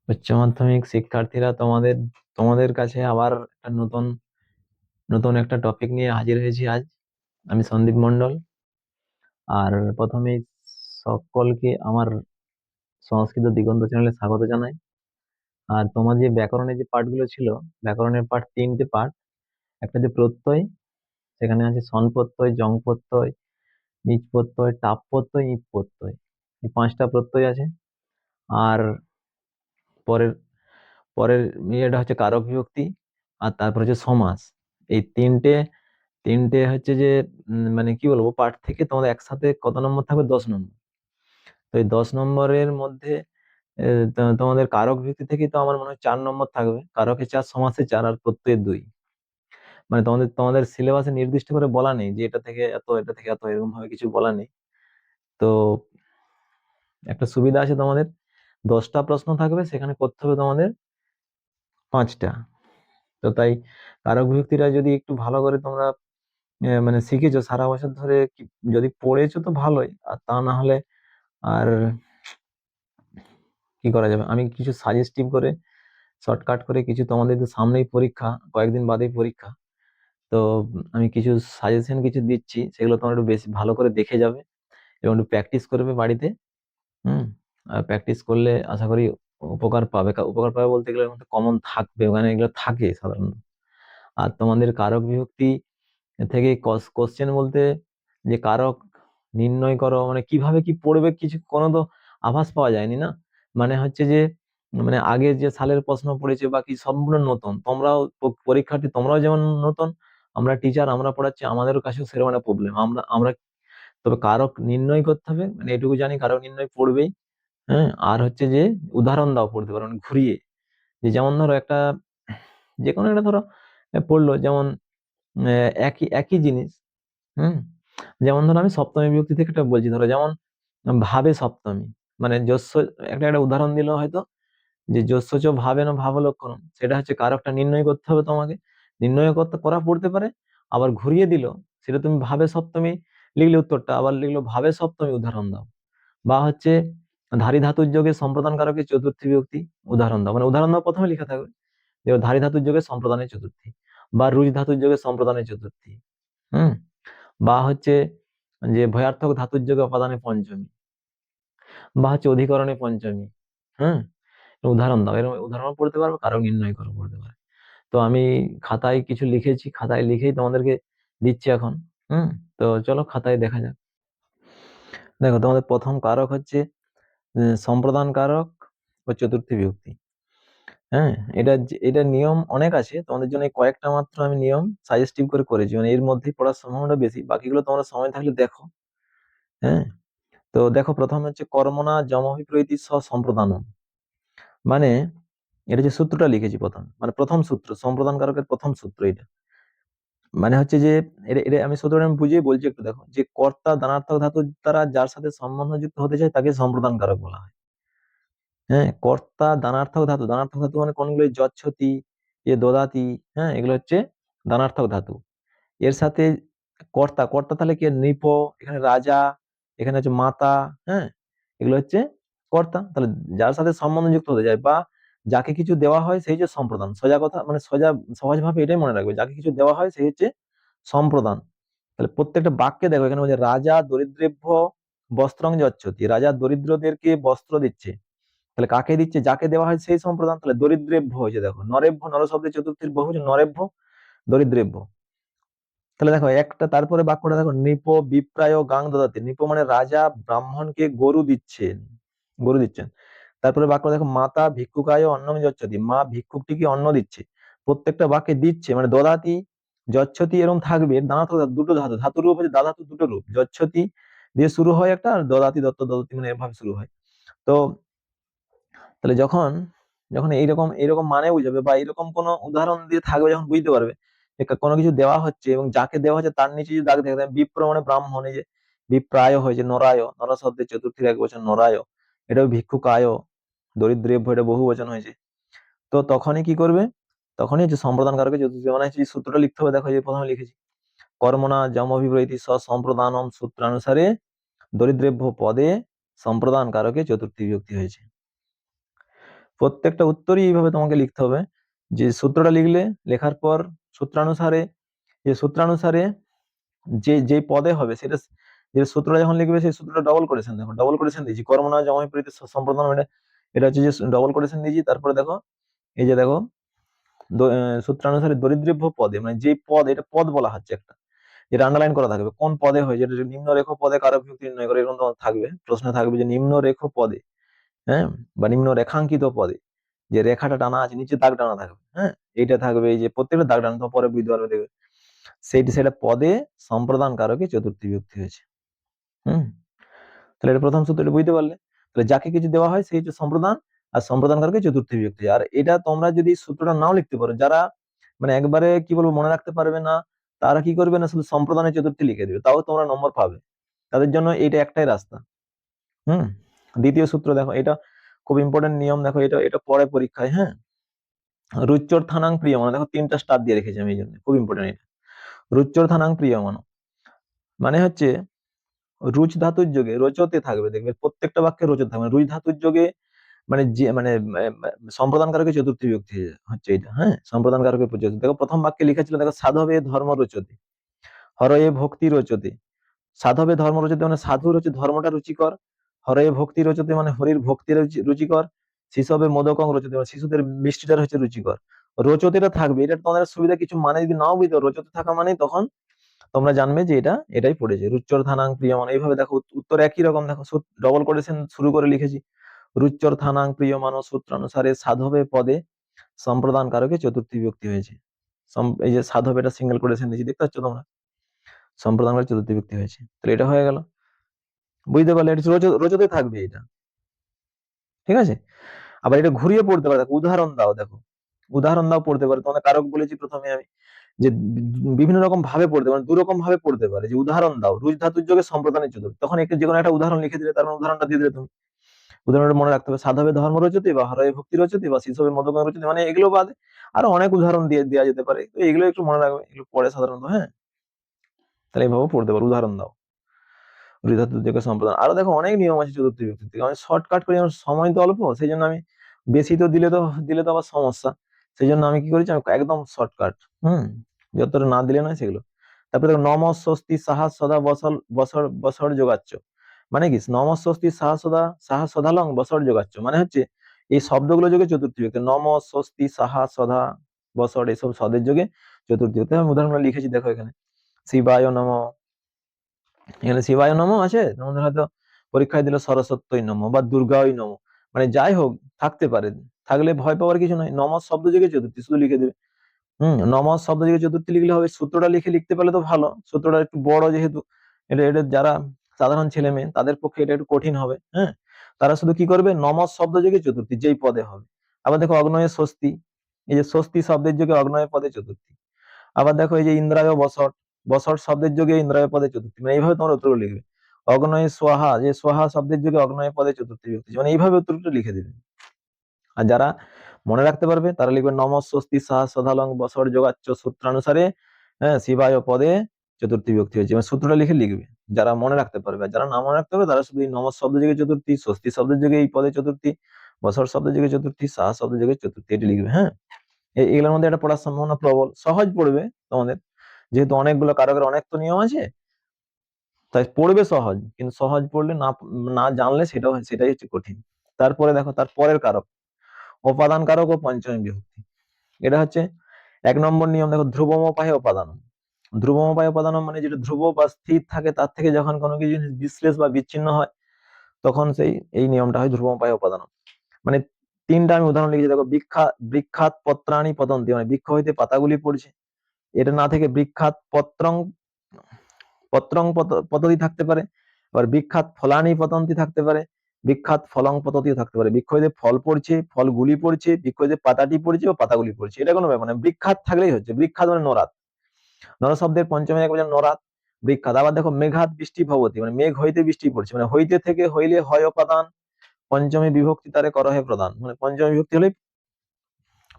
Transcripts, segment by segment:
উচ্চ মাধ্যমিক শিক্ষার্থীরা, তোমাদের তোমাদের কাছে আবার একটা নতুন নতুন একটা টপিক নিয়ে হাজির হয়েছি আজ। আমি সন্দীপ মণ্ডল। আর প্রথমেই সকলকে আমার সংস্কৃত দিগন্ত চ্যানেলে স্বাগত জানাই। আর তোমার যে ব্যাকরণের যে পার্ট গুলো ছিল, ব্যাকরণের পার্ট তিনটে পার্ট। একটা যে প্রত্যয়, সেখানে আছে সন প্রত্যয়, জং প্রত্যয়, নিজ প্রত্যয়, টাপ প্রত্যয়, ইপ প্রত্যয়। এই পাঁচটা প্রত্যয় আছে। আর পরের পরের ইয়েটা হচ্ছে কারক বিভক্তি। আর তারপর হচ্ছে সমাস। এই তিনটে তিনটে হচ্ছে যে মানে কি বলবো, পার্ট থেকে তোমাদের একসাথে কত নম্বর থাকবে? 10 নম্বর। তো এই 10 নম্বরের মধ্যে তোমাদের কারক ভিত্তি থেকে তো আমার মনে হয় 4 নম্বর থাকবে। কারকে 4, সমাসে 4, আর প্রত্যয়ে 2। মানে তোমাদের তোমাদের সিলেবাসে নির্দিষ্ট করে বলা নেই যে এটা থেকে এত, এটা থেকে এত, এরকম ভাবে কিছু বলা নেই। তো একটা সুবিধা আছে তোমাদের, 10টা প্রশ্ন থাকবে, সেখানে করতে হবে তোমাদের 5টা। তো তাই কারক বিভক্তিটা যদি একটু ভালো করে তোমরা মানে শিখেছো সারা বছর ধরে, যদি পড়েছো তো ভালোই, আর তা না হলে আর কি করা যাবে। আমি কিছু সাজেস্টিভ করে, শর্টকাট করে কিছু, তোমাদের তো সামনেই পরীক্ষা, কয়েকদিন বাদেই পরীক্ষা। তো আমি কিছু সাজেশন কিছু দিচ্ছি, সেগুলো তোমরা একটু বেশি ভালো করে দেখে যাবে এবং একটু প্র্যাকটিস করবে বাড়িতে। হুম। আর প্র্যাকটিস করলে আশা করি উপকার পাবে। উপকার পাবে বলতে গেলে কমন থাকবে, ওখানে এগুলো থাকে সাধারণত। আর তোমাদের কারক বিভক্তি থেকে কোশ্চেন বলতে, যে কারক নির্ণয় করো, মানে কিভাবে কি পড়বে, কিছু কোনো তো আভাস পাওয়া যায়নি না। মানে হচ্ছে যে, মানে আগে যে সালের প্রশ্ন পড়েছে বা কি, সম্পূর্ণ নতুন। তোমরাও পরীক্ষার্থী, তোমরাও যেমন নতুন, আমরা টিচার, আমরা পড়াচ্ছি, আমাদেরও কাছেও সেরকম একটা প্রবলেম। আমরা আমরা তবে কারক নির্ণয় করতে হবে, মানে এটুকু জানি, কারক নির্ণয় পড়বেই। হ্যাঁ, আর হচ্ছে যে উদাহরণ দাও পড়তে পারো, মানে ঘুরিয়ে। যে যেমন ধরো একটা, যে কোনো একটা ধরো পড়লো, যেমন একই একই জিনিস। হুম। যেমন ধরো আমি সপ্তমী বিভক্তি থেকে একটা বলছি, ধরো যেমন ভাবে সপ্তমী, মানে যস্য। একটা একটা উদাহরণ দিল হয়তো, যে যস্য চ ভাবে না ভাব লক্ষণম, সেটা হচ্ছে কারকটা নির্ণয় করতে হবে তোমাকে। নির্ণয় করতে করা পড়তে পারে। আবার ঘুরিয়ে দিল, সেটা তুমি ভাবে সপ্তমী লিখলে উত্তরটা, আবার লিখলো ভাবে সপ্তমী উদাহরণ দাও। বা হচ্ছে ধারী ধাতুর যোগে সম্প্রদান কারকের চতুর্থী বিভক্তি উদাহরণ দাও, মানে উদাহরণ দাও প্রথমে লেখা থাকবে। দেখো, ধারী ধাতুর যোগে সম্প্রদানের চতুর্থী, বা রুজ ধাতুর যোগে সম্প্রদানের চতুর্থী। হুম। বা হচ্ছে যে ভয়ার্থক ধাতুর যোগে অপাদানে পঞ্চমী, বা হচ্ছে অধিকরণে পঞ্চমী। হ্যাঁ, উদাহরণ দাও, এরকম উদাহরণ পড়তে পারবে, কারণ নির্ণয় করো পড়তে পারে। তো আমি খাতায় কিছু লিখেছি, খাতায় লিখেই তোমাদেরকে দিচ্ছি এখন। হুম। তো চলো খাতায় দেখা যাক। দেখো, তোমাদের প্রথম কারক হচ্ছে সম্প্রদান কারক ও চতুর্থী বিভক্তি। হ্যাঁ, এটা নিয়ম অনেক আছে, তোমাদের জন্য এই কয়েকটা মাত্র আমি নিয়ম সাজেস্টিভ করে করেছি, মানে এর মধ্যেই পড়ার সম্ভাবনা বেশি, বাকিগুলো তোমরা সময় থাকলে দেখো। হ্যাঁ। তো দেখো, প্রথম হচ্ছে কর্মণা যমভিপ্রীতি সম্প্রদানম। মানে এটা যে সূত্রটা লিখেছি প্রথম, মানে প্রথম সূত্র, সম্প্রদান কারকের প্রথম সূত্র এটা। মানে হচ্ছে যে, এটা আমি সূত্রটা আমি বুঝিয়ে বলছি, একটু দেখো, যে কর্তা দানার্থক ধাতু দ্বারা যার সাথে সম্বন্ধ যুক্ত হতে চায় তাকে সম্প্রদান কারক বলা হয়। হ্যাঁ, কর্তা দানার্থক ধাতু, দানার্থক ধাতু মানে কোনগুলো? যচ্ছতি, দদাতি। হ্যাঁ, এগুলো হচ্ছে দানার্থক ধাতু। এর সাথে কর্তা, কর্তা তাহলে কি? নৃপ, এখানে রাজা, এখানে হচ্ছে মাতা। হ্যাঁ, এগুলো হচ্ছে কর্তা। তাহলে যার সাথে সম্বন্ধ যুক্ত হতে যায়, বা যাকে কিছু দেওয়া হয় সেই হচ্ছে সম্প্রদান। সোজা কথা, মানে সোজা সহজ ভাবে এটাই মনে রাখবে, যাকে কিছু দেওয়া হয় সেই হচ্ছে সম্প্রদান। তাহলে প্রত্যেকটা বাক্যে দেখো, এখানে বলছে রাজা দরিদ্রেভ্য বস্ত্রং যচ্ছতি, রাজা দরিদ্রদেরকে বস্ত্র দিচ্ছে। তাহলে কাকে দিচ্ছে? যাকে দেওয়া হয় সেই সম্প্রদান। তাহলে দরিদ্রেভ্য হয়েছে, দেখো নরেভ্য, নর শব্দের চতুর্থীর বহু হচ্ছে নরেভ্য, দরিদ্রেভ্য। তাহলে দেখো একটা, তারপরে বাক্যটা দেখো, নৃপ বিপ্রায় গাং দদাতি। নৃপ মানে রাজা ব্রাহ্মণকে গরু দিচ্ছেন, গরু দিচ্ছেন। তারপরে বাক্য দেখো, মাতা ভিক্ষুকায় অন্নং যচ্ছতি, মা ভিক্ষুকটিকে অন্ন দিচ্ছে। প্রত্যেকটা বাক্যে দিচ্ছে মানে দদাতি, যচ্ছতি এরকম থাকবে। দানার্থক ধাতু, দুটো ধাতু, ধাতু রূপ হচ্ছে দাধাতু, দুটো রূপ, যচ্ছতি দিয়ে শুরু হয় একটা, আর দদাতি দত্ত দদতি, মানে এভাবে শুরু হয়। তো তাহলে যখন যখন এইরকম এইরকম মানে বুঝাবে, বা এরকম কোনো উদাহরণ দিয়ে থাকবে, যখন বুঝতে পারবে যে কোনো কিছু দেওয়া হচ্ছে এবং যাকে দেওয়া হচ্ছে তার নিচে যদি দাগ থাকে, বিপ্র মানে ব্রাহ্মণ, এই যে বিপ্রায় হয়েছে নরায়, নর শব্দের চতুর্থীর এক বচন নরায়, এটাও ভিক্ষুকায়, দরিদ্রেভ্য এটা বহু বচন হয়েছে। তো তখনই কি করবে? তখনই হচ্ছে সম্প্রদান কারকে চতুর্থী, মানে হচ্ছে এই সূত্রটা লিখতে হবে। দেখো, এই যে প্রথমে লিখেছি, কর্মণা যম অভিপ্রীতি সম্প্রদানম সূত্রানুসারে দরিদ্রেভ্য পদে সম্প্রদান কারকে চতুর্থী বিভক্তি হয়েছে। প্রত্যেকটা উত্তরই এইভাবে তোমাকে লিখতে হবে, যে সূত্রটা লিখলে, লেখার পর সূত্রানুসারে, যে সূত্রানুসারে যে যে পদে হবে সেটা, যে সূত্রটা যখন লিখবে সেই সূত্রটা ডবল করেছেন, দেখো ডবল করেছেন দিয়েছি, কর্ম না জমায় প্রীতি সম্প্রদান, এটা হচ্ছে যে ডবল করেছেন দিয়েছি। তারপরে দেখো এই যে দেখো সূত্রানুসারে দরিদ্রভ্য পদে, মানে যে পদ, এটা পদ বলা হচ্ছে একটা, যেটা আন্ডারলাইন করা থাকবে কোন পদে হয়, যেটা নিম্নরেখ পদে কারক বিভক্তি নির্ণয় করে, এরকম তোমার থাকবে, প্রশ্নে থাকবে যে নিম্নরেখ পদে, হ্যাঁ, বা নিম্ন রেখাঙ্কিত পদে, যে রেখাটা টানা আছে নিচে দাগ টানা থাকবে, হ্যাঁ, এইটা থাকবে, এই যে প্রত্যেকটা দাগ টানা, তো পরে বুঝতে পারবে, দেখবে সেটা পদে সম্প্রদান কারকে চতুর্থী বিভক্তি হয়েছে। হুম, তাহলে এটা প্রথম সূত্র, এটা বুঝতে পারলে। তাহলে যাকে কিছু দেওয়া হয় সেই হচ্ছে সম্প্রদান, আর সম্প্রদান কারকে চতুর্থী বিভক্তি। আর এটা তোমরা যদি সূত্রটা নাও লিখতে পারো, যারা মানে একবারে কি বলবো মনে রাখতে পারবে না, তারা কি করবে না, শুধু সম্প্রদানের চতুর্থী লিখে দেবে, তাও তোমরা নম্বর পাবে। তাদের জন্য এটা একটাই রাস্তা। হুম, দ্বিতীয় সূত্র দেখো, এটা খুব ইম্পর্টেন্ট নিয়ম, দেখো এটা এটা পরে পরীক্ষায়, হ্যাঁ, রুচ্চর থানাং প্রিয়মাণ, দেখো 3টা স্টার দিয়ে রেখেছি আমি, এই জন্য খুব ইম্পর্টেন্ট এটা। রুচ্চর থানাং প্রিয়মাণ মানে হচ্ছে রুচ ধাতুর যোগে রোচতে থাকবে, দেখবে প্রত্যেকটা বাক্যে রোচতে থাকবে, রুচ ধাতুর যোগে, মানে যে মানে সম্প্রদান কারকে চতুর্থী বিভক্তি হচ্ছে এটা, হ্যাঁ, সম্প্রদান কারকে চতুর্থী। দেখো প্রথম বাক্যে লিখেছিল, দেখো সাধবে ধর্ম রোচতে, হরয়ে ভক্তি রোচতে। সাধবে ধর্ম রোচতে মানে সাধুর হচ্ছে ধর্মটা রুচিকর, হরয়ে ভক্তি রোচতে মানে হরির ভক্তি রুচিকর, শিশবে মোদকং রোচতে মানে শিশুদের মিষ্টিটা হচ্ছে রুচিকর। রোচতেটা থাকবে, এটা তোমাদের সুবিধা কিছু, মানে যদি নাও বুঝতে পারো, রোচতে থাকা মানে তখন তোমরা জানবে যে এটাই পড়েছে, রুচ্চর থানাং প্রিয়মান। এইভাবে দেখো উত্তর একই রকম, দেখো ডবল করেছেন শুরু করে লিখেছি, রুচ্চর থানাং প্রিয়মান সূত্রানুসারে সাধবে পদে সম্প্রদান কারকে চতুর্থী বিভক্তি হয়েছে। এই যে সাধবে, এটা সিঙ্গেল করেছেন নিচে দেখতে পাচ্ছ তোমরা, সম্প্রদান কারকে চতুর্থী বিভক্তি হয়েছে, তাহলে এটা হয়ে গেল, বুঝতে পারলে, এটা রোচতে থাকবে এটা, ঠিক আছে। আবার এটা ঘুরিয়ে পড়তে পারে, দেখো উদাহরণ দাও, দেখো উদাহরণ দাও পড়তে পারে, তোমাদের কারক বলেছি প্রথমে আমি, যে বিভিন্ন রকম ভাবে পড়তে পারে, 2 রকম ভাবে পড়তে পারে, যে উদাহরণ দাও রুজ ধাতুর যোগে সম্প্রদানের চতুর্থী, তখন একটু যে কোনো একটা উদাহরণ লিখে দিলে, তার মানে উদাহরণটা দিয়ে দিলে তুমি, উদাহরণটা মনে রাখতে হবে, সাধবে ধর্ম রচতি বা হরয়ে ভক্তি রচতি বা শিশবে মদকং রচতি, মানে এগুলো বাদে আরো অনেক উদাহরণ দিয়ে দেওয়া যেতে পারে, তো এগুলো একটু মনে রাখবে, এগুলো পরে সাধারণত, হ্যাঁ, তাহলে এইভাবে পড়তে পারো, উদাহরণ দাও রুজ ধাতুর যোগে সম্প্রদান। আরো দেখো অনেক নিয়ম আছে চতুর্থী বিভক্তিতে, আমি শর্টকাট করি, আমার সময় তো অল্প, সেই জন্য আমি বেশি তো দিলে তো আবার সমস্যা, সেই জন্য আমি কি করেছি, আমি একদম শর্টকাট, হুম, যতটা না দিলে নয় সেগুলো। তারপরে দেখো নম স্বস্তি সাহা সদা বসল বসর বসর যোগাচ্ছ, মানে কি নম স্বস্তি সাহা সদালং বসর যোগাচ্ছ, মানে হচ্ছে এই শব্দগুলো যোগে চতুর্থী বিভক্তি, নম স্বস্তি সাহা সদা বসর এইসব শব্দের যোগে চতুর্থী বিভক্তি। আমি উদাহরণ লিখেছি, দেখো এখানে শিবায় নম, এখানে শিবায় নম আছে, তোমাদের হয়তো পরীক্ষায় দিল সরস্বতী নম বা দুর্গায় নম, মানে যাই হোক থাকতে পারে, থাকলে ভয় পাওয়ার কিছু নাই, নম শব্দ যোগে চতুর্থী শুধু লিখে দেবে। নম শব্দ যোগে চতুর্থী লিখলে হবে, সূত্রটা লিখতে পারলে তো ভালো, সূত্রটা একটু বড় যেহেতু, এটা যারা সাধারণ ছেলে মেয়ে তাদের পক্ষে এটা একটু কঠিন হবে, হ্যাঁ, তারা শুধু কি করবে, নম শব্দ যোগে চতুর্থী যেই পদে হবে। আবার দেখো অগ্নয়ে স্বস্তি, এই যে স্বস্তি শব্দের যোগে অগ্নয় পদে চতুর্থী। আবার দেখো এই যে ইন্দ্রায় বসট, বসট শব্দের যোগে ইন্দ্রায় পদে চতুর্থী, মানে এইভাবে তোমার উত্তর লিখবে। অগ্নয়ে সোহা, যে সোহা শব্দের যোগে অগ্নয় পদে চতুর্থী বিভক্তি, মানে এইভাবে উত্তরটা লিখে দিবে। আর যারা মনে রাখতে পারবে তারা লিখবে নম স্বস্তি সাহা সদালং বসর যোগাচ্ছ সূত্রানুসারে, হ্যাঁ, শিবায় পদে চতুর্থী বিভক্তি হয়েছে, মানে সূত্রটা লিখবে, যারা মনে রাখতে পারবে। আর যারা না মনে রাখতে পারবে তারা শুধু এই নম শব্দ যোগে চতুর্থী, স্বস্তি শব্দের যোগে এই পদে চতুর্থী, বসর শব্দের যোগে চতুর্থী, সাহা শব্দের যোগে চতুর্থী, এটি লিখবে, হ্যাঁ। এগুলোর মধ্যে এটা পড়ার সম্ভাবনা প্রবল, সহজ পড়বে তোমাদের, যেহেতু অনেকগুলো কারকের অনেক তো নিয়ম আছে, তাই পড়বে সহজ, কিন্তু সহজ পড়লে না না জানলে সেটাই হচ্ছে কঠিন। তারপরে দেখো তার পরের কারক, উপাদান কারক ও পঞ্চমী বিভক্তি, এটা হচ্ছে 1 নম্বর নিয়ম। দেখো ধ্রুবমোপায় উপাদান, ধ্রুবমোপায় উপাদান মানে যেটা ধ্রুব বা স্থির থাকে, তার থেকে যখন কোনো কিছু জিনিস বিশ্লেষ বা বিচ্ছিন্ন হয়, তখন এই নিয়মটা হয় ধ্রুবমোপায় উপাদান। মানে 3টা আমি উদাহরণ লিখেছি, দেখো বৃক্ষাত পত্রাণি পতন্তি, মানে বৃক্ষ হইতে পাতাগুলি পড়ছে, এটা না থেকে বৃক্ষাত পত্রং পত্রং পততি থাকতে পারে, আবার বিখ্যাত ফলানি পতন্তি থাকতে পারে, বিখ্যাত ফলং পততিও থাকতে পারে, বৃক্ষ হইতে ফল পড়ছে, ফলগুলি পড়ছে, বৃক্ষ হইতে পাতাটি পড়ছে বা পাতাগুলি পড়ছে, এটা কোনো ব্যাপার না, বিখ্যাত থাকলেই হচ্ছে। বিখ্যাত মানে নরাত, নর শব্দের পঞ্চমী এক নরাত, বিখ্যাত। আবার দেখো মেঘাত বৃষ্টি ভবতি, মানে মেঘ হইতে বৃষ্টি পড়ছে, মানে হইতে থেকে হইলে হয় উপাদান, পঞ্চমী বিভক্তি তারে করা হয় প্রধান, মানে পঞ্চমী বিভক্তি হলে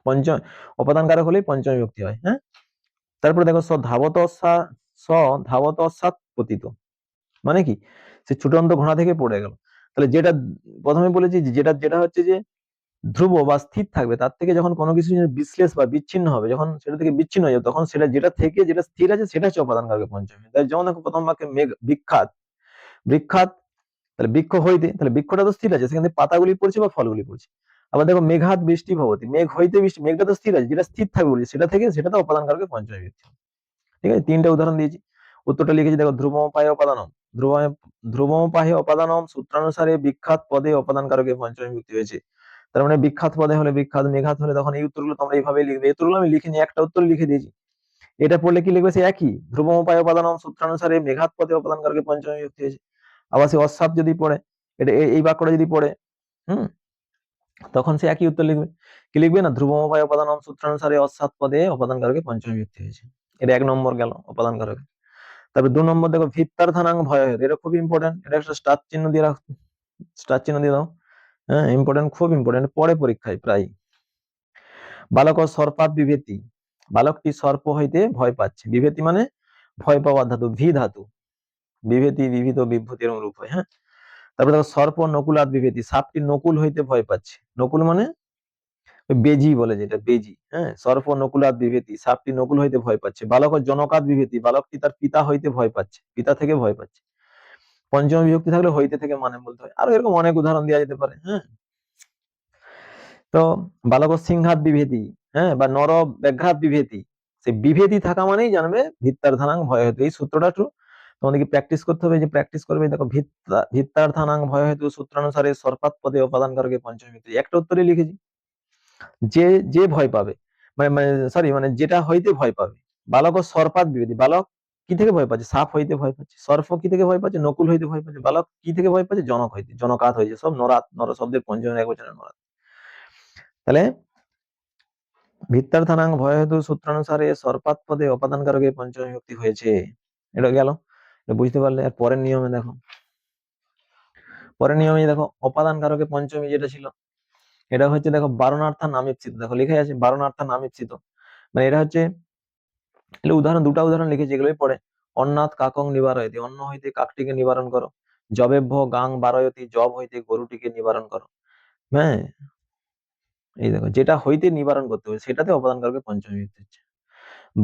পঞ্চম উপাদান কারক হলেই পঞ্চমী বিভক্তি হয়, হ্যাঁ। তারপরে দেখো স ধাবত পতিত, মানে কি সে ছুটন্ত ঘোড়া থেকে পড়ে গেল, তাহলে যেটা প্রথমে বলেছি যে যেটা যেটা হচ্ছে যে ধ্রুব বা স্থির থাকবে, তার থেকে যখন কোনো কিছু বিশ্লেষ বা বিচ্ছিন্ন হবে, যখন সেটা থেকে বিচ্ছিন্ন হয়ে যাবে, তখন সেটা যেটা থেকে যেটা স্থির আছে সেটা হচ্ছে অপাদান কারকে পঞ্চমী। তাই যেমন দেখো প্রথম বাক্যে মেঘ বিখ্যাত, বিখ্যাত, তাহলে বৃক্ষ হইতে, তাহলে বৃক্ষটা তো স্থির আছে, সেখানে পাতাগুলি পড়ছে বা ফলগুলি পড়ছে। আবার দেখো মেঘাত বৃষ্টি ভবতি, মেঘ হইতে বৃষ্টি, মেঘটা তো স্থির আছে, যেটা স্থির থাকবে বলছি সেটা থেকে সেটা তো অপাদান কারকে পঞ্চমী বিভক্তি। ঠিক আছে, তিনটা উদাহরণ দিয়েছি, উত্তরটা লিখেছি দেখো। ধ্রুবমপায় অপাদানম, ধ্রুবমপাহে অপাদানম সূত্রানুসারে বিখ্যাত পদে অপাদান কারকে পঞ্চমী বিভক্তি হয়েছে। তার মানে বিখ্যাত পদে হলে বিখ্যাত, মেঘাত হলে তখন এই উত্তরগুলো তোমরা এইভাবে লিখবে। এই উত্তরগুলো আমি লিখিনি, একটা উত্তর লিখে দিয়েছি। এটা পড়লে কি লিখবে, সে একই, ধ্রুবমপায় অপাদানম সূত্রানুসারে মেঘাত পদে অপাদান কারকে পঞ্চমী বিভক্তি হয়েছে। আবার সে অস্বাদ যদি পড়ে, এটা এই বাক্যটা যদি পড়ে, হুম, তখন সে একই উত্তর লিখবে। কি লিখবে না, ধ্রুবমপায় অপাদানম সূত্রানুসারে অস্বাদ পদে অপাদান কারকে পঞ্চমী বিভক্তি হয়েছে। এটা 1 নম্বর গেল অপাদান কারকে। তারপরে 2 নম্বর দেখো, ভিত্তার্থানাং ভয়, এটা খুব ইম্পর্টেন্ট, এটা একটা স্টার চিহ্ন দিয়ে রাখ, স্টার চিহ্ন দিয়ে দাও। হ্যাঁ, ইম্পর্টেন্ট, খুব ইম্পর্টেন্ট, পরে পরীক্ষায় প্রায়। বালক সর্পাত বিভেতি, বালকটি সর্প হইতে ভয় পাচ্ছে, বিভেতি মানে ভয় পাওয়ার ধাতু, ভি ধাতু, বিভেতি বিভীত বিভূতি এরকম রূপ হয়। হ্যাঁ, তারপরে দেখো সর্প নকুলাত বিভেতি, সাপটি নকুল হইতে ভয় পাচ্ছে, নকুল মানে বেজি বলে, যেটা বেজি। হ্যাঁ, সর্প নকুলাত বিভেতি, সাপটি নকুল হইতে ভয় পাচ্ছে। বালক জনকাত বিভেতি, বালকটি তার পিতা হইতে ভয় পাচ্ছে, পিতা থেকে ভয় পাচ্ছে। পঞ্চম বিভক্তি থাকলে হইতে থেকে মানে বলতে হয়, আরো এরকম অনেক উদাহরণ দেওয়া যেতে পারে। হ্যাঁ, তো বালক সিংহাত বিভেতি, হ্যাঁ, বা নর ব্যাঘ্রাত বিভেতি, সে বিভেতি থাকা মানেই জানবে ভিত্তার্থানাং ভয় হেতু। এই সূত্রটা একটু তোমাদেরকে প্র্যাকটিস করতে হবে, যে প্র্যাকটিস করবে। দেখো ভিত্তার্থানাং ভয় হেতু সূত্রানুসারে সর্পাত পদে উপাদান কারকে পঞ্চমী বিভক্তি, একটা উত্তরে লিখেছি, যে যে ভয় পাবে, মানে মানে সরি মানে যেটা হইতে ভয় পাবে। বালক ও সর্পাত বিভেতি, বালক কি থেকে ভয় পাচ্ছে, সাপ হইতে ভয় পাচ্ছে। সর্প কি থেকে ভয় পাচ্ছে, নকুল হইতে ভয় পাচ্ছে। বালক কি থেকে ভয় পাচ্ছে, জনক হইতে, জনকাত হয়েছে, সব নরাত, নর শব্দের পঞ্চমের একবচনের নরাত। তাহলে ভিত্তার্থানাং ভয় হেতু সূত্রানুসারে সর্পাত পদে অপাদান কারকে পঞ্চমী বিভক্তি হয়েছে। এটা গেল, এটা বুঝতে পারলে। আর পরের নিয়মে দেখো, পরের নিয়মে দেখো অপাদান কারকে পঞ্চমী যেটা ছিল, এটা হচ্ছে দেখো বারণার্থা নামিপ্সিত, দেখো লেখা আছে বারণার্থা নামিপ্সিত, মানে এটা হচ্ছে, এগুলো উদাহরণ, দুটা উদাহরণ লিখেছি, এগুলোই পড়ে। অন্নাথ কাকং নিবারয়তি, অন্ন হইতে কাকটিকে নিবারণ করো। জবেভ্য গাং বারয়তি, জব হইতে গরুটিকে নিবারণ করো। হ্যাঁ, এই দেখো যেটা হইতে নিবারণ করতে হবে সেটাতে অপাদান কারকে পঞ্চমী বিভক্তি হচ্ছে।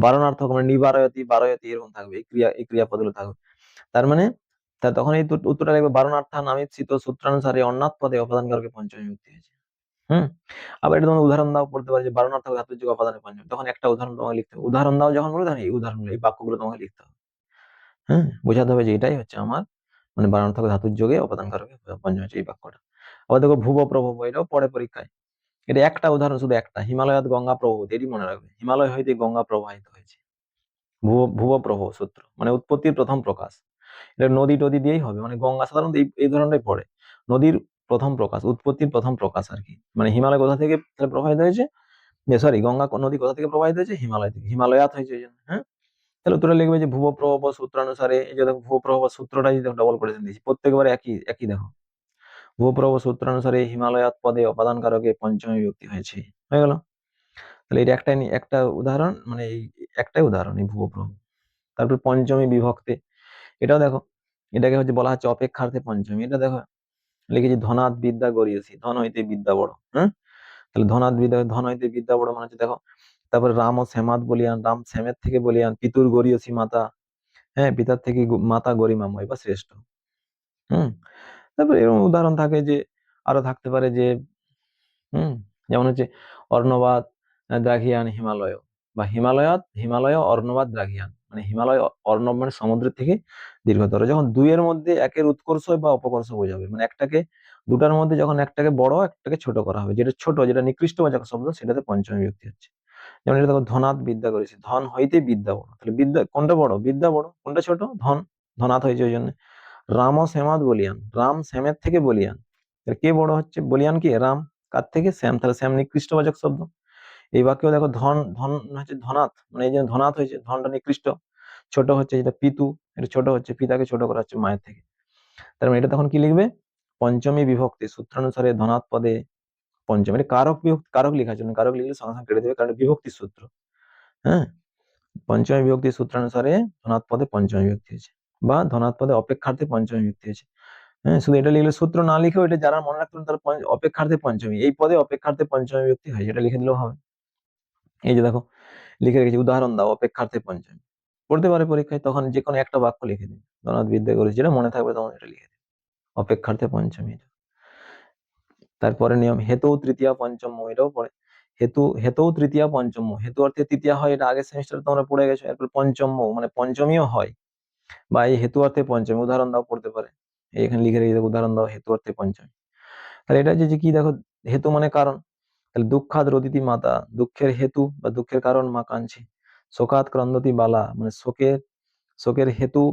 বারণার্থক মানে নিবারয়তি, বারয়তি এরকম থাকবে, এই ক্রিয়া, এই ক্রিয়াপদগুলো থাকবে। তার মানে তখন এই উত্তরটা লিখবে বারণার্থা নামিপ্সিত সূত্রানুসারে অন্নাথ পদে অপাদান কারকে পঞ্চমী বিভক্তি হয়েছে। হুম, আবার এটা তোমার উদাহরণ দাও, পড়তে পারে যে বারণার্থক ধাতুর যোগ অপাদানের পঞ্চমী, তখন একটা উদাহরণ তোমাকে লিখতে হবে। উদাহরণ দাও যখন বলে, তখন এই উদাহরণগুলো, এই বাক্যগুলো তোমাকে লিখতে হবে। হ্যাঁ, বোঝাতে হবে যে এটাই হচ্ছে আমার মানে বারণার্থক ধাতুর যোগে অপাদান কারকে পঞ্চম হচ্ছে এই বাক্যটা। আবার দেখো ভুব প্রভব, এটাও পড়ে পরীক্ষায়। এটা একটা উদাহরণ, শুধু একটা, হিমালয়াত গঙ্গা প্রবাহিত, এটি মনে রাখবে, হিমালয় হইতে গঙ্গা প্রবাহিত হয়েছে। ভুব ভুব প্রভব সূত্র মানে উৎপত্তির প্রথম প্রকাশ। এটা নদী টদী দিয়েই হবে, মানে গঙ্গা সাধারণত এই ধরনটাই পড়ে, নদীর প্রথম প্রকাশ, উৎপত্তির প্রথম প্রকাশ আর কি। মানে হিমালয় কোথা থেকে তাহলে প্রবাহিত হয়েছে, সরি গঙ্গা নদী কোথা থেকে প্রবাহিত হয়েছে, হিমালয় থেকে, হিমালয়াত হয়েছে এই জন্য। হ্যাঁ, তাহলে উত্তরে লিখবে যে ভুব প্রভব সূত্রানুসারে, এই যে দেখো ভুব প্রভব সূত্রটা যদি ডবল করে দিয়েছি, প্রত্যেকবার একই একই দেখো, ভুব প্রভব সূত্রানুসারে হিমালয়াত পদে অপাদান কারকে পঞ্চমী বিভক্তি হয়েছে, হয়ে গেল। তাহলে এটা একটাই একটা উদাহরণ, মানে এই একটাই উদাহরণ এই ভুব প্রভব। তারপর পঞ্চমী বিভক্তি, এটাও দেখো, এটাকে হচ্ছে বলা হচ্ছে অপেক্ষার্থে পঞ্চমী। এটা দেখো লিখেছি ধনাৎ বিদ্যা গড়িয়েছি, ধন হইতে বিদ্যা বড়। হ্যাঁ, তাহলে ধনাৎ বিদ্যা, ধন হইতে বিদ্যা বড় মানে হচ্ছে দেখো, তারপরে রাম ও শ্যামাত বলিয়ান, রাম শ্যামের থেকে বলিয়ান, পিতুর গড়িয়েছি মাতা, হ্যাঁ, পিতার থেকে মাতা গরিমাময় বা শ্রেষ্ঠ। হুম, তারপর এরকম উদাহরণ থাকে যে, আরো থাকতে পারে যে, হুম, যেমন হচ্ছে অর্ণবাদ দ্রাঘিয়ান হিমালয়, বা হিমালয় অর্ণবাদ দ্রাঘিয়ান, মানে হিমালয় অর্ণব মানে সমুদ্রের থেকে দীর্ঘতর। যখন দুইয়ের মধ্যে একের উৎকর্ষ বা অপকর্ষ বোঝাবে, মানে একটাকে, দুটার মধ্যে যখন একটাকে বড় একটাকে ছোট করা হবে, যেটা ছোট, যেটা নিকৃষ্টবাচক শব্দ, সেটাতে পঞ্চমী বিভক্তি হচ্ছে। যেমন এটা দেখো ধনাৎ বিদ্যা করেছি, ধন হইতে বিদ্যা বড়, তাহলে বিদ্যা কোনটা বড়, বিদ্যা বড়, কোনটা ছোট, ধন, ধনাৎ হয়েছে ওই জন্য। রাম ও শ্যামাদ বলিয়ান, রাম শ্যামের থেকে বলিয়ান, তাহলে কে বড় হচ্ছে, বলিয়ান কি, রাম, কার থেকে, শ্যাম, তাহলে শ্যাম নিকৃষ্টবাচক শব্দ। এই বাক্যেও দেখো ধন, ধন হচ্ছে ধনাৎ, মানে এই যে ধনাৎ হয়েছে, ধনটা নিকৃষ্ট, ছোট হচ্ছে যেটা পিতু, এটা ছোট হচ্ছে, পিতাকে ছোট করা হচ্ছে মায়ের থেকে। তার মানে এটা তখন কি লিখবে, পঞ্চমী বিভক্তি সূত্রানুসারে ধনাৎ পদে পঞ্চম, এটা কারক বিভক্তি, কারক লেখার জন্য, কারক লিখলে সঙ্গে সঙ্গে কেটে দেবে, কারণ বিভক্তি সূত্র। হ্যাঁ, পঞ্চমী বিভক্তি সূত্রানুসারে ধনাৎ পদে পঞ্চমী বিভক্তি হয়েছে, বা ধনাৎ পদে অপেক্ষার্থে পঞ্চমী বিভক্তি হয়েছে। হ্যাঁ, শুধু এটা লিখলে, সূত্র না লিখেও এটা যারা মনে রাখতেন তার অপেক্ষার্থে পঞ্চমী, এই পদে অপেক্ষার্থে পঞ্চমী বিভক্তি হয়, এটা লিখে দিলেও হবে। এই যে দেখো লিখে রেখেছি, উদাহরণ দাও অপেক্ষার্থে পঞ্চমী, পড়তে পারে পরীক্ষায়, তখন যে কোনো একটা বাক্য লিখে দিন, ধনাথ বিদ্যা করেছে, যেটা মনে থাকবে তখন এটা লিখে দিন, অপেক্ষার্থে পঞ্চমী। তারপরে নিয়ম হেতু তৃতীয়া পঞ্চম, এটাও পড়ে। হেতু তৃতীয়া পঞ্চম, হেতু অর্থে তৃতীয়া হয়, এটা আগের সেমিস্টারে তোমরা পড়ে গেছো। এরপর পঞ্চম মানে পঞ্চমীও হয়, বা এই হেতু অর্থে পঞ্চমী, উদাহরণ দাও পড়তে পারে। এখানে লিখে রেখে উদাহরণ দাও হেতু অর্থে পঞ্চমী। তাহলে এটা যে কি দেখো, হেতু মানে কারণ, তাহলে দুঃখাদ রোদিতি মাতা, দুঃখের হেতু বা দুঃখের কারণ মা কাঁদছে। শোকাত ক্রন্দতি বালা, মানে শোকের শোকের হেতু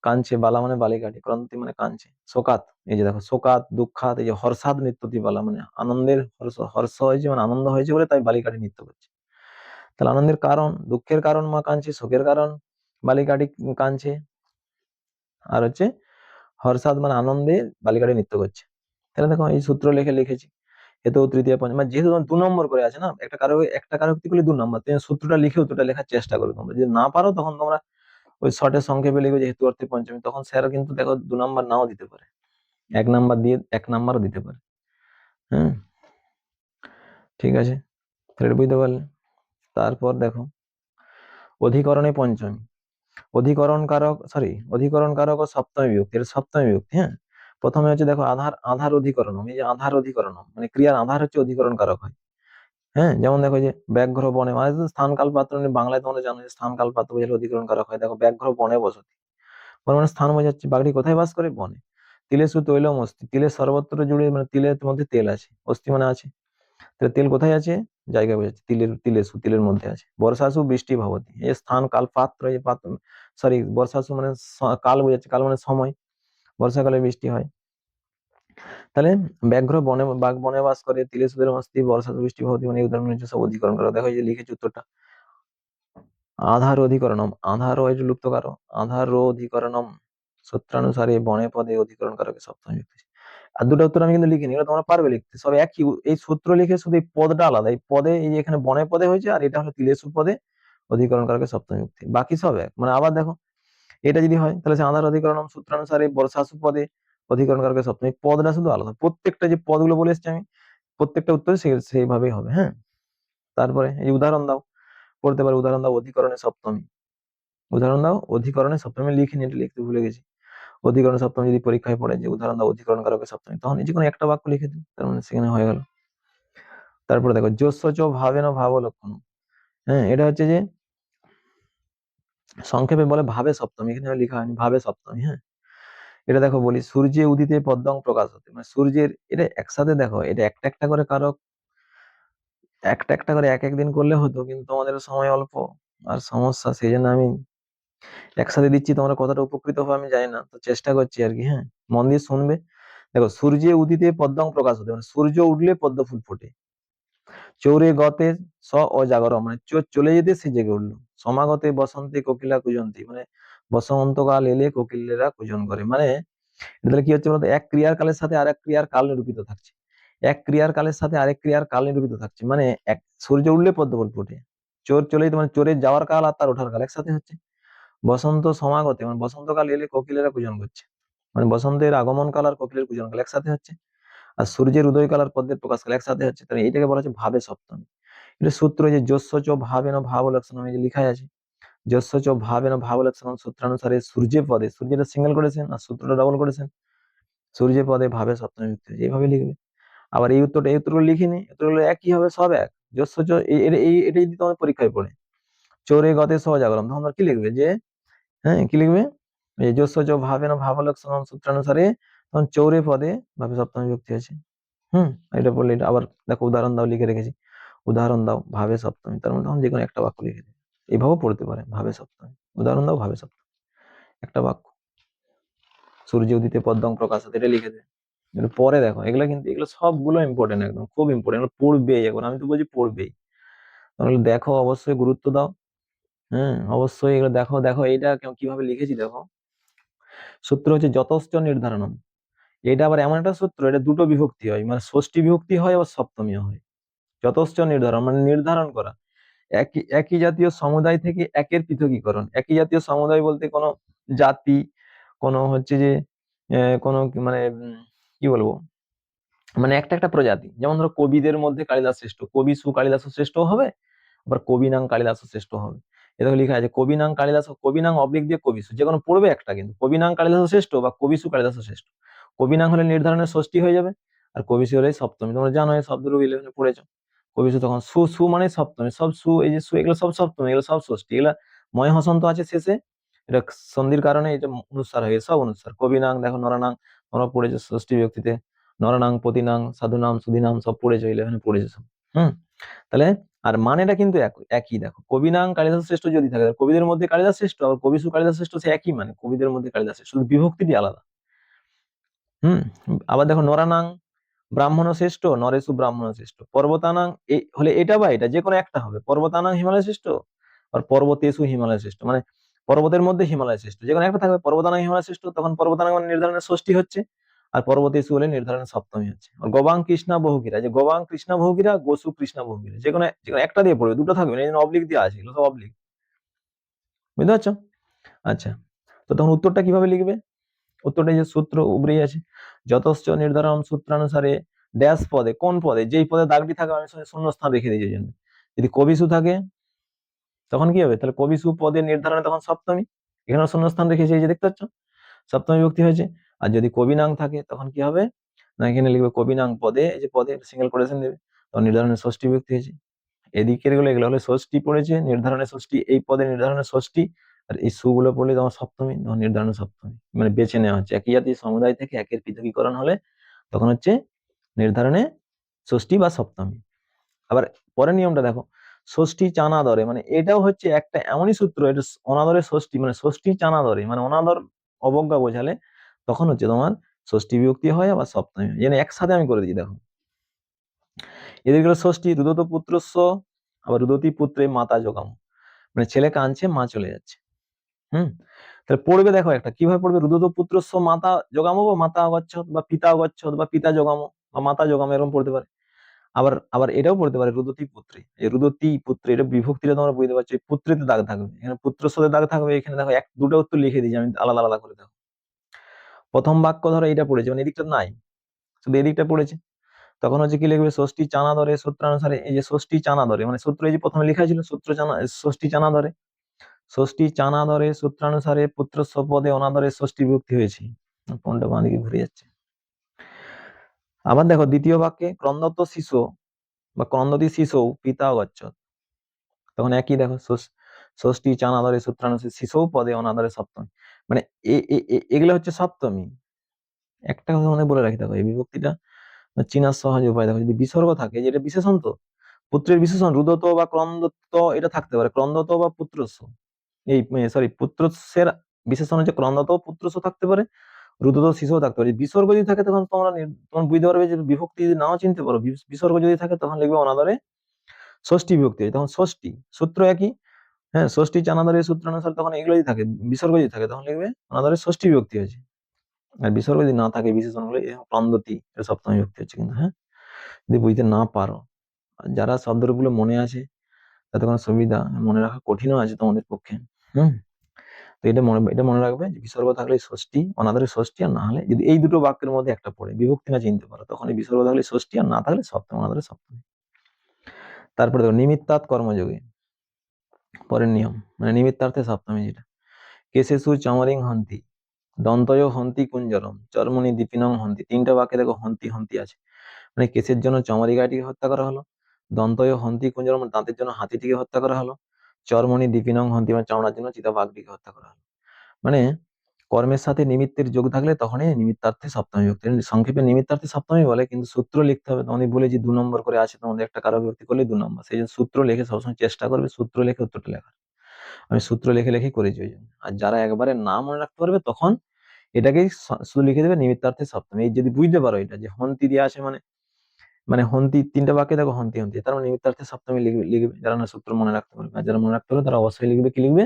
কাঁদছে, বালা মানে বালিকাটি, ক্রন্দতি মানে কাঁদছে। শোকাত, এই যে দেখো শোকাত দুঃখাত, এই যে হর্ষাদ নৃত্যতি বালা, মানে আনন্দের হর্ষ হয়েছে, মানে আনন্দ হয়েছে বলে তাই বালিকাটি নৃত্য করছে। তাহলে আনন্দের কারণ, দুঃখের কারণ মা কাঁদছে, শোকের কারণ বালিকাটি কাঁদছে, আর হচ্ছে হর্ষাদ মানে আনন্দে বালিকাটি নৃত্য করছে। তাহলে দেখো এই সূত্র লিখে লিখেছি। হেতু তৃতীয় পঞ্চম, মানে যেহেতু তোমার 2 নম্বর করে আছে না, একটা কারোক্তি করলে 2 নম্বর, তুমি সূত্রটা লিখে উত্তরটা লেখার চেষ্টা করো। তোমরা যদি না পারো তখন তোমরা ওই শর্টে সংক্ষেপে লিখো যে হেতু অর্থে পঞ্চমী, তখন স্যার কিন্তু দেখো 2 নম্বর নাও দিতে পারে, 1 নম্বর দিয়ে 1 নম্বরও দিতে পারে। হ্যাঁ, ঠিক আছে, তাহলে এটা বুঝতে পারলে। তারপর দেখো অধিকরণে পঞ্চমী, অধিকরণ কারক ও সপ্তমী বিভক্তি, এটা সপ্তমী বিভক্তি। হ্যাঁ, প্রথমে হচ্ছে দেখো আধার আধার অধিকরণম, এই যে আধার অধিকরণম মানে ক্রিয়ার আধার হচ্ছে অধিকরণ কারক হয়। হ্যাঁ, যেমন দেখো যে ব্যাঘ্র বনে, মানে তো স্থান কাল পাত্র নিয়ে বাংলায় তোমরা জানো যে স্থান কাল পাত্র বোঝালে অধিকরণ কারক হয়। দেখো ব্যাঘ্র বনে বসতি, বনে মানে স্থান বোঝাচ্ছে, বাঘটি কোথায় বাস করে, বনে। তিলেসু তৈলম অস্তি, তিলের সর্বত্র জুড়ে, মানে তিলের মধ্যে তেল আছে, অস্তি মানে আছে, তাহলে তেল কোথায় আছে, জায়গা বোঝাচ্ছে, তিলেসু তিলের মধ্যে আছে। বর্ষাসু বৃষ্টি ভবতি, এই স্থান কাল পাত্র, এই পাত্র, সরি বর্ষাসু মানে কাল বোঝাচ্ছে, কাল মানে সময়, বর্ষাকালে বৃষ্টি হয়। তাহলে ব্যাঘ্র বনে, বাঘ বনে বাস করে, তিলেসুদের মস্তি, বর্ষাসু বৃষ্টি ভবতি, মানে এই উদাহরণ হচ্ছে সব অধিকরণ করা। দেখো এই যে লিখেছি উত্তরটা, আধার অধিকরণম, আধার এটা লুপ্ত কারো, আধার অধিকরণম সূত্রানুসারে বনে পদে অধিকরণ কারকে সপ্তমী বিভক্তি। আর দুটো উত্তর আমি কিন্তু লিখিনি, এটা তোমরা পারবে লিখতে, সব একই, এই সূত্র লিখে শুধু এই পদটা আলাদা, এই পদে এই যে এখানে বনে পদে হয়েছে, আর এটা হলো তিলেসু পদে অধিকরণ কারকে সপ্তমী বিভক্তি, বাকি সব এক। মানে আবার দেখো এটা যদি হয় তাহলে সে আধার অধিকরণম সূত্রানুসারে বর্ষাসু পদে অধিকরণ কারকে সপ্তমী, পদটা শুধু আলাদা, প্রত্যেকটা যে পদগুলো বলে এসেছি আমি, প্রত্যেকটা উত্তর সেইভাবেই হবে। হ্যাঁ, তারপরে এই উদাহরণ দাও পড়তে পারো, উদাহরণ দাও অধিকরণে সপ্তমী, উদাহরণ দাও অধিকরণে সপ্তমী, লিখিনি, এটা লিখতে ভুলে গেছি। অধিকরণ সপ্তমী যদি পরীক্ষায় পড়ে যে উদাহরণ দাও অধিকরণ কারকে সপ্তমী, তখন যে কোনো একটা বাক্য লিখে দিই, তার মানে সেখানে হয়ে গেল। তারপরে দেখো যস্য ভাবেন ভাব লক্ষণ, হ্যাঁ এটা হচ্ছে যে সংক্ষেপে বলে ভাবে সপ্তমী, এখানে লেখা হয়নি ভাবে সপ্তমী। হ্যাঁ, এটা দেখো বলি, সূর্যে উদিতে পদ্মং প্রকাশ হতে, মানে সূর্যের, এটা একসাথে দেখো, এটা একটা একটা করে কারক, একটা একটা করে এক এক দিন করলে হতো, কিন্তু তোমাদের সময় অল্প আর সমস্যা, সেই জন্য আমি একসাথে দিচ্ছি। তোমরা কতটা উপকৃত হবে আমি জানি না, তো চেষ্টা করছি আর কি। হ্যাঁ, মন দিয়ে শুনবে। দেখো সূর্যে উদিতে পদ্মং প্রকাশ হতে, মানে সূর্য উঠলে পদ্ম ফুল ফোটে। চৌরে গতে স অজাগর, মানে চোর চলে যেতে সে জেগে উঠলো। সমাগতে বসন্তে কোকিলা কুজন্তি, মানে বসন্তকাল এলে কোকিলেরা কুজন করে। মানে এটা তাহলে কি হচ্ছে বলতো, এক ক্রিয়ার কালের সাথে আরেক ক্রিয়ার কাল নিরূপিত থাকছে, এক ক্রিয়ার কালের সাথে আরেক ক্রিয়ার কাল নিরূপিত থাকছে। মানে এক সূর্য উঠলে পদ্ম ফুল ফোটে, চোর চলে যেতে মানে চোরের যাওয়ার কাল আর তার ওঠার কাল একসাথে হচ্ছে। বসন্ত সমাগতে মানে বসন্তকাল এলে কোকিলেরা কুজন করছে, মানে বসন্তের আগমন কাল আর কোকিলের কুজন কাল একসাথে হচ্ছে। আর সূর্যের উদয় কাল আর পদ্মের প্রকাশ কাল একসাথে হচ্ছে, তাহলে এইটাকে বলা হচ্ছে ভাবে সপ্তমী। এটা সূত্র যে যস্য চ ভাবেন ভাব লক্ষণম, এই যে লিখাই আছে, যস্য চ ভাবেন ভাব লক্ষণম সূত্রানুসারে সূর্যে পদে, সূর্যটা সিঙ্গেল করেছেন আর সূত্রটা ডবল করেছেন, সূর্যে পদে ভাবে সপ্তমী যুক্ত হয়েছে, এইভাবে লিখবে। আবার এই উত্তরটা, এই উত্তরগুলো লিখিনি, উত্তরগুলো একই হবে, সব এক। যস্য চ এটা যদি তোমার পরীক্ষায় পড়ে চোরে গতে সহজাগরম, তখন তোমরা কি লিখবে যে, হ্যাঁ কি লিখবে, এই যস্য চ ভাবেন ভাব লক্ষণম সূত্রানুসারে, তখন চৌরে পদে ভাবে সপ্তমী যুক্তি আছে। এটা বললে, এটা আবার দেখো উদাহরণ দাও লিখে রেখেছি, উদাহরণ দাও ভাবে সপ্তমী, তার মানে তখন যে কোনো একটা বাক্য লিখে দেবে, এইভাবেও পড়তে পারে ভাবে সপ্তমী, উদাহরণ দাও ভাবে সপ্তমী, একটা বাক্য, সূর্য উদিতে পদ্মং প্রকাশাতে, এটা লিখে দেবে। এগুলো পরে দেখো, এগুলো কিন্তু এগুলো সবগুলো ইম্পর্টেন্ট, একদম খুব ইম্পর্টেন্ট, এগুলো পড়বেই, এখন আমি তো বলছি পড়বেই, তাহলে দেখো অবশ্যই গুরুত্ব দাও। হ্যাঁ, অবশ্যই এগুলো দেখো। দেখো এটা কিভাবে লিখেছি দেখো, সূত্র হচ্ছে যতশ্চ নির্ধারণম, এটা আবার এমন একটা সূত্র, এটা দুটো বিভক্তি হয়, মানে ষষ্ঠী বিভক্তি হয় আবার সপ্তমীও হয়। যথেষ্ট নির্ধারণ মানে নির্ধারণ করা, একই একই জাতীয় সমুদায় থেকে একের পৃথকীকরণ। একই জাতীয় সমুদায় বলতে কোনো জাতি, কোনো হচ্ছে যে কোনো মানে কি বলবো, মানে একটা একটা প্রজাতি, যেমন ধরো কবিদের মধ্যে কালিদাস শ্রেষ্ঠ, কবি সু কালিদাস শ্রেষ্ঠ হবে, আবার কবিনাং কালিদাস শ্রেষ্ঠ হবে। এটা লেখা আছে কবিনাং কালিদাস, কবিনাং অবলিক দিয়ে কবিসু, যে কোনো পড়বে একটা, কিন্তু কবিনাং কালিদাস শ্রেষ্ঠ বা কবিসু কালিদাস শ্রেষ্ঠ। কবিনাং হলে নির্ধারণের ষষ্ঠী হয়ে যাবে, আর কবিসু হলে সপ্তমী। তোমরা জানো এই শব্দরূপ 11 পড়েছো। কবিসু তখন সু, সু মানে সপ্তমী, সব সু, এই যে সু এগুলো সব সপ্তমী, এগুলো সব ষষ্ঠী, এগুলা ময় হসন্ত আছে শেষে, এটা সন্ধির কারণে এটা অনুসার হয়ে গেছে, সব অনুসার। কবিনাং দেখো, নরানাং তোমরা পড়েছো ষষ্ঠী বিভক্তিতে, নরনাং পতিনাং সাধুনাম সুধীনাম সব পড়েছো, 11 পড়েছো সব। হুম। তাহলে আর মানেটা কিন্তু একই। দেখো কবিনাং কালিদাস শ্রেষ্ঠ যদি থাকে, কবিদের মধ্যে কালিদাস শ্রেষ্ঠ, আর কবিসু কালিদাস শ্রেষ্ঠ, সে একই মানে, কবিদের মধ্যে কালিদাস শ্রেষ্ঠ, শুধু বিভক্তিটি আলাদা। হুম। আবার দেখো নরানাং ব্রাহ্মণ শ্রেষ্ঠ, নরেশু ব্রাহ্মণ শ্রেষ্ঠ, পর্বতানাং এই হলে এটা বা এটা যে কোনো একটা হবে, পর্বতানাং হিমালয় শ্রেষ্ঠ, আর পর্বতেশু হিমালয় শ্রেষ্ঠ, মানে পর্বতের মধ্যে হিমালয় শ্রেষ্ঠ, যে কোনো একটা থাকবে। পর্বতানাং হিমালয় শ্রেষ্ঠ, তখন পর্বতানাং মানে নির্ধারণের ষষ্ঠী হচ্ছে, আর পর্বতেশু হলে নির্ধারণের সপ্তমী হচ্ছে। আর গবাং কৃষ্ণা বহুগিরা, যে গবাং কৃষ্ণা বহুগিরা, গোসু কৃষ্ণা বহুগিরা, যে কোনো একটা দিয়ে পড়বে, দুটো থাকবে না, এই জন্য অবলিক দিয়ে আছে, এগুলো সব অবলিক। বুঝতে পারছো? আচ্ছা, তো তখন উত্তরটা কিভাবে লিখবে? উত্তরটা যে সূত্র উবরেই আছে, যতশ্চ নির্ধারণ সূত্রানুসারে ড্যাশ পদে, কোন পদে, যেই পদে দাগটি থাকে আমি শূন্য স্থান রেখে দিয়েছি এই জন্য। যদি কবিসু থাকে তখন কি হবে, তাহলে কবিসু পদের নির্ধারণে তখন সপ্তমী, এখানে শূন্য স্থান রেখেছি, এই যে দেখতে পাচ্ছ সপ্তমী বিভক্তি হয়েছে। আর যদি কবিনাং থাকে তখন কি হবে, না এখানে লিখবে কবিনাং পদে, এই যে পদে সিঙ্গেল কোটেশন দেবে, তখন নির্ধারণের ষষ্ঠী বিভক্তি হয়েছে। এদিকের গুলো এগুলো হলে ষষ্ঠী পড়েছে, নির্ধারণের ষষ্ঠী, এই পদে নির্ধারণের ষষ্ঠী, আর এই সুগুলো পড়লে তোমার সপ্তমী, তখন নির্ধারণের সপ্তমী, মানে বেছে নেওয়া হচ্ছে। একই জাতীয় সমুদায় থেকে একের পৃথকীকরণ হলে তখন হচ্ছে নির্ধারণে ষষ্ঠী বা সপ্তমী। আবার পরের নিয়মটা দেখো, ষষ্ঠী চানা দরে, মানে এটাও হচ্ছে একটা এমনই সূত্র, এটা অনাদরে ষষ্ঠী, মানে ষষ্ঠী চানা দরে, মানে অনাদর অবজ্ঞা বোঝালে তখন হচ্ছে তোমার ষষ্ঠী বিভক্তি হয়, আবার সপ্তমী হয়। যেন একসাথে আমি করে দিই, দেখো এদের গুলো ষষ্ঠী রুদত পুত্রস্য, আবার রুদতি পুত্রে মাতা যোগাম, মানে ছেলে কাঁদছে মা চলে যাচ্ছে। হুম। তাহলে পড়বে দেখো একটা কিভাবে পড়বে, রুদত পুত্রস্য মাতা যোগামো, বা মাতা অগচ্ছৎ, বা পিতা অগচ্ছৎ, বা পিতা যোগামো, বা মাতা যোগামো, এরকম পড়তে পারে। আবার আবার এটাও পড়তে পারে রুদতি পুত্রী, এই রুদতি পুত্রী, এটা বিভক্তিটা তোমরা বুঝতে পারছো, এই পুত্রীতে দাগ থাকবে, এখানে পুত্রের সাথে দাগ থাকবে, এখানে দেখো এক দুটো উত্তর লিখে দিয়েছি আমি আলাদা আলাদা করে। দেখো প্রথম বাক্য ধরো এটা পড়েছে, মানে এদিকটা নাই, শুধু এদিকটা পড়েছে, তখন হচ্ছে কি লিখবে, ষষ্ঠী চানা ধরে সূত্রানুসারে, এই যে ষষ্ঠী চানা ধরে মানে সূত্র, এই যে প্রথমে লেখা ছিল সূত্র চানা, ষষ্ঠী চানা ধরে, ষষ্ঠী চানা ধরে সূত্রানুসারে পুত্র পদে অনাদরে ষষ্ঠী বিভক্তি হয়েছে। কোনটা বাঁ দিকে ঘুরে যাচ্ছে। আবার দেখো দ্বিতীয় বাক্যে ক্রন্দত শিশু বা ক্রন্দতি শিশু পিতা গচ্ছত, তখন একই দেখো ষষ্ঠী চানাদরে সূত্রানুসারে শিশু পদে অনাদরে সপ্তমী, মানে এগুলো হচ্ছে সপ্তমী। একটা কথা মনে বলে রাখি, দেখো এই বিভক্তিটা চিনার সহজ উপায়, দেখো যদি বিসর্গ থাকে, যেটা বিশেষণ, তো পুত্রের বিশেষণ রুদত বা ক্রন্দত, এটা থাকতে পারে, ক্রন্দত বা পুত্রস্য, এই সরি পুত্রস্যের বিশেষণ হচ্ছে ক্রন্দত পুত্রস্য থাকতে পারে, রুদত শিশুও থাকতে পারে। বিসর্গ যদি থাকে তখন তোমরা তখন বুঝতে পারবে যে বিভক্তি যদি নাও চিনতে পারো, বিসর্গ যদি থাকে তখন লিখবে অনাদরে ষষ্ঠী বিভক্তি হয়, তখন ষষ্ঠী সূত্র একই। হ্যাঁ, ষষ্ঠী চানাদরের সূত্র অনুসারে তখন এগুলো যদি থাকে, বিসর্গ যদি থাকে তখন লিখবে অনাদরে ষষ্ঠী বিভক্তি হয়েছে। আর বিসর্গ যদি না থাকে বিশেষণ গুলো, ক্রন্দতি এটা সপ্তমী বিভক্তি হচ্ছে কিন্তু। হ্যাঁ, যদি বুঝতে না পারো, আর যারা শব্দগুলো মনে আছে তাতে কোনো সুবিধা, মনে রাখা কঠিনও আছে তোমাদের পক্ষে। হুম। তো এটা মনে রাখবে যে বিসর্গ থাকলে ষষ্ঠী, অনাদরে ষষ্ঠী, আর না হলে যদি এই দুটো বাক্যের মধ্যে একটা পড়ে বিভক্তি না চিনতে পারো, তখন এই বিসর্গ থাকলে ষষ্ঠী, আর না থাকলে সপ্তমী, অনাদরে সপ্তমী। তারপরে দেখো নিমিত্তাৎ কর্মযোগে, পরের নিয়ম, মানে নিমিত্তার্থে সপ্তমী যেটা, কেশেষু চমরিং হন্তি, দন্তয় হন্তি কুঞ্জরম, চর্মণি দীপিনং হন্তি, তিনটা বাক্যে দেখো হন্তি হন্তি আছে, মানে কেসের জন্য চমরি গাইটিকে হত্যা করা হলো, দন্তয় হন্তি কুঞ্জরম দাঁতের জন্য হাতিটিকে হত্যা করা হলো, চর্মণি দীপিনং হন্তি মানে চামড়ার জন্য চিতাবাঘটিকে হত্যা করা হলো। মানে কর্মের সাথে নিমিত্তের যোগ থাকলে তখনই নিমিত্তার্থে সপ্তমী বিভক্তি, সংক্ষেপে নিমিত্তার্থে সপ্তমী বলে, কিন্তু সূত্র লিখতে হবে। তোমাদের বলে যে 2 নম্বর করে আছে, তোমাদের একটা কারো বিভক্তি করলে 2 নম্বর, সেই জন্য সূত্র লিখে সবসময় চেষ্টা করবে, সূত্র লিখে উত্তরটা লেখার। আমি সূত্র লিখে লিখে করেছি ওই জন্য। আর যারা একবারে না মনে রাখতে পারবে তখন এটাকেই শুধু লিখে দেবে নিমিত্তার্থে সপ্তমী, এই যদি বুঝতে পারো এটা যে হন্তি দিয়ে আছে, মানে মানে হন্তি তিনটা বাক্যে দেখো হন্তি হন্তি, তার মানে নিমিত্তার্থে সপ্তমী লিখবে লিখবে যারা না সূত্র মনে রাখতে পারবে। আর যারা মনে রাখতে পারবে তারা অবশ্যই লিখবে, কি লিখবে,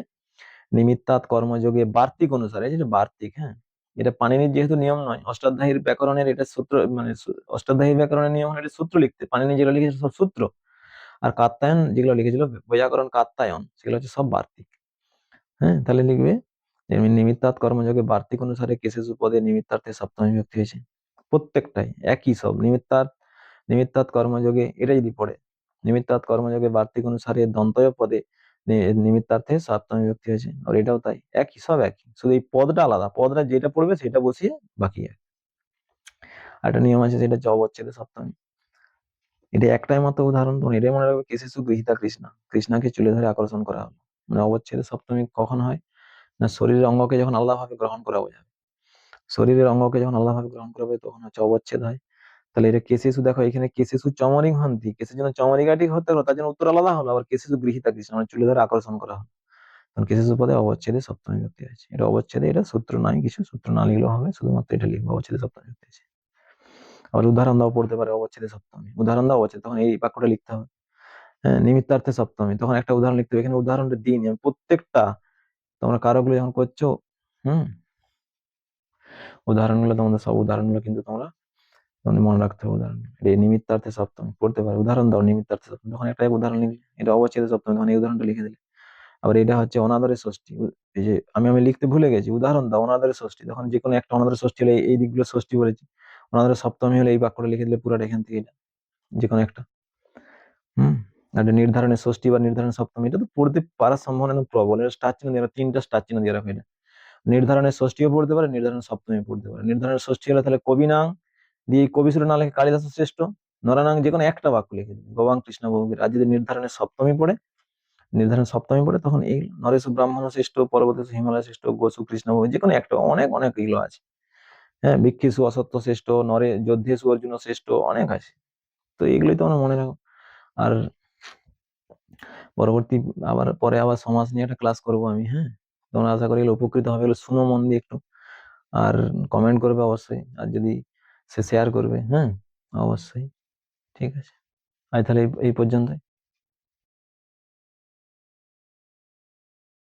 নিমিত্তাৎ কর্মযোগে বার্তিক অনুসারে, যেটা বার্তিক। হ্যাঁ, এটা পাণিনির যেহেতু নিয়ম নয়, অষ্টাধ্যায়ীর ব্যাকরণের এটা সূত্র, মানে অষ্টাধ্যায়ী ব্যাকরণের নিয়ম হলে এটা সূত্র লিখতে, পাণিনি যেগুলো লিখেছে সব সূত্র, আর কাত্যায়ন যেগুলো লিখেছিল বৈয়াকরণ কাত্যায়ন, সেগুলো হচ্ছে সব বার্তিক। হ্যাঁ, তাহলে লিখবে এমনি নিমিত্তার্থ কর্মযোগে বার্তিক অনুসারে কেশেষু পদে নিমিত্তার্থে সপ্তমী বিভক্তি হয়েছে। প্রত্যেকটাই একই সব। নিমিত্তার্থ কর্মযোগে এটা যদি পড়ে, নিমিত্তার্থ কর্মযোগে বার্তিক অনুসারে দন্তয় পদে নিমিত্তার্থে সপ্তমী বিভক্তি হয়েছে। আর এটাও তাই, একই সব একই, শুধু এই পদটা আলাদা। পদটা যেটা পড়বে সেটা বসিয়ে বাকি এক। আর একটা নিয়ম আছে, সেটা জ অবচ্ছেদে সপ্তমী। এটা একটাই মাত্র উদাহরণ, তখন এটাই মনে রাখবে, কেশেষু গৃহীতা কৃষ্ণা, কৃষ্ণাকে চুলে ধরে আকর্ষণ করা হলো। মানে অবচ্ছেদে সপ্তমী কখন হয় না, শরীরের অঙ্গকে যখন আলাদাভাবে গ্রহণ করা বোঝাবে। শরীরের অঙ্গকে যখন আলাদাভাবে গ্রহণ করা হবে তখন হচ্ছে অবচ্ছেদ হয়। তাহলে এটা কেসেসু, দেখো এখানে কেসেসু চমরিং হন্তি, কেসের জন্য চমরিকাটি হতে হলো, তার জন্য উত্তর আলাদা হলো। আবার কেসেসু গৃহীতা কৃষ্ণ, মানে চুলে ধরে আকর্ষণ করা হলো, তখন কেসেসু পদে অবচ্ছেদে সপ্তমী বিভক্তি হয়েছে। এটা অবচ্ছেদে, এটা সূত্র নাই কিছু, সূত্র না লিখলেও হবে, শুধুমাত্র এটা লিখবো, অবচ্ছেদে সপ্তমী বিভক্তি হয়েছে। আবার উদাহরণ দাও পড়তে পারে, অবচ্ছেদে সপ্তমী, উদাহরণ দাও অবচ্ছেদ, তখন এই বাক্যটা লিখতে হবে। হ্যাঁ, নিমিত্তার্থে সপ্তমী, তখন একটা উদাহরণ লিখতে হবে। এখানে উদাহরণটা দিইনি আমি, প্রত্যেকটা তোমরা কারোগুলো যখন করছো, হুম, উদাহরণগুলো তোমাদের সব উদাহরণগুলো কিন্তু তোমাদের মনে রাখতে হবে। উদাহরণ এটা নিমিত্তার্থে সপ্তমী পড়তে পারো, উদাহরণ দাও নিমিত্তার্থে সপ্তমী, তখন একটা উদাহরণ লিখলে। এটা অবচ্ছেদে সপ্তমী, তখন এই উদাহরণটা লিখে দিলে। আবার এটা হচ্ছে অনাদরে ষষ্ঠী, এই যে আমি লিখতে ভুলে গেছি, উদাহরণ দাও অনাদরে ষষ্ঠী, তখন যে কোনো একটা অনাদরে ষষ্ঠী হলে এই দিকগুলো ষষ্ঠী বলেছি, অনাদরে সপ্তমী হলে এই বাক্যটা লিখে দিলে পুরাটা এখান থেকে যে কোনো একটা। হম, আর এটা নির্ধারণের ষষ্ঠী বা নির্ধারণ সপ্তমী, এটা তো পড়তে পারার সম্ভাবনা একদম প্রবল। এটা স্টার চিহ্ন দিয়ে রাখো, তিনটা স্টার চিহ্ন দিয়ে রাখো। এটা নির্ধারণের ষষ্ঠীও পড়তে পারে, নির্ধারণের সপ্তমী পড়তে পারে। নির্ধারণের ষষ্ঠী হলে তাহলে কবি নাং দিয়ে কবি সুরে না লিখে কালিদাস শ্রেষ্ঠ, নরানাং, যে কোনো একটা বাক্য লিখে দিবে, গবাং কৃষ্ণ ভৌমির। আর যদি নির্ধারণের সপ্তমী পড়ে, নির্ধারণ সপ্তমী পড়ে, তখন এই নরেশ ব্রাহ্মণ শ্রেষ্ঠ, পর্বতেশু হিমালয় শ্রেষ্ঠ, গোসু কৃষ্ণ ভৌমি, যে কোনো একটা, অনেক অনেক এগুলো আছে। হ্যাঁ, ভিক্ষেশু অসত্য শ্রেষ্ঠ, নরে যোদ্ধেশু অর্জুন শ্রেষ্ঠ, অনেক আছে। তো এগুলোই তো আমরা মনে রাখো। আর পরবর্তী আবার পরে আবার সমাজ নিয়ে একটা ক্লাস করবো আমি। হ্যাঁ, তোমরা আশা করি এগুলো উপকৃত হবে, এগুলো শুনো মন দিয়ে একটু। আর কমেন্ট করবে অবশ্যই, আর যদি সে শেয়ার করবে, হ্যাঁ অবশ্যই। ঠিক আছে, আজ তাহলে এই পর্যন্ত।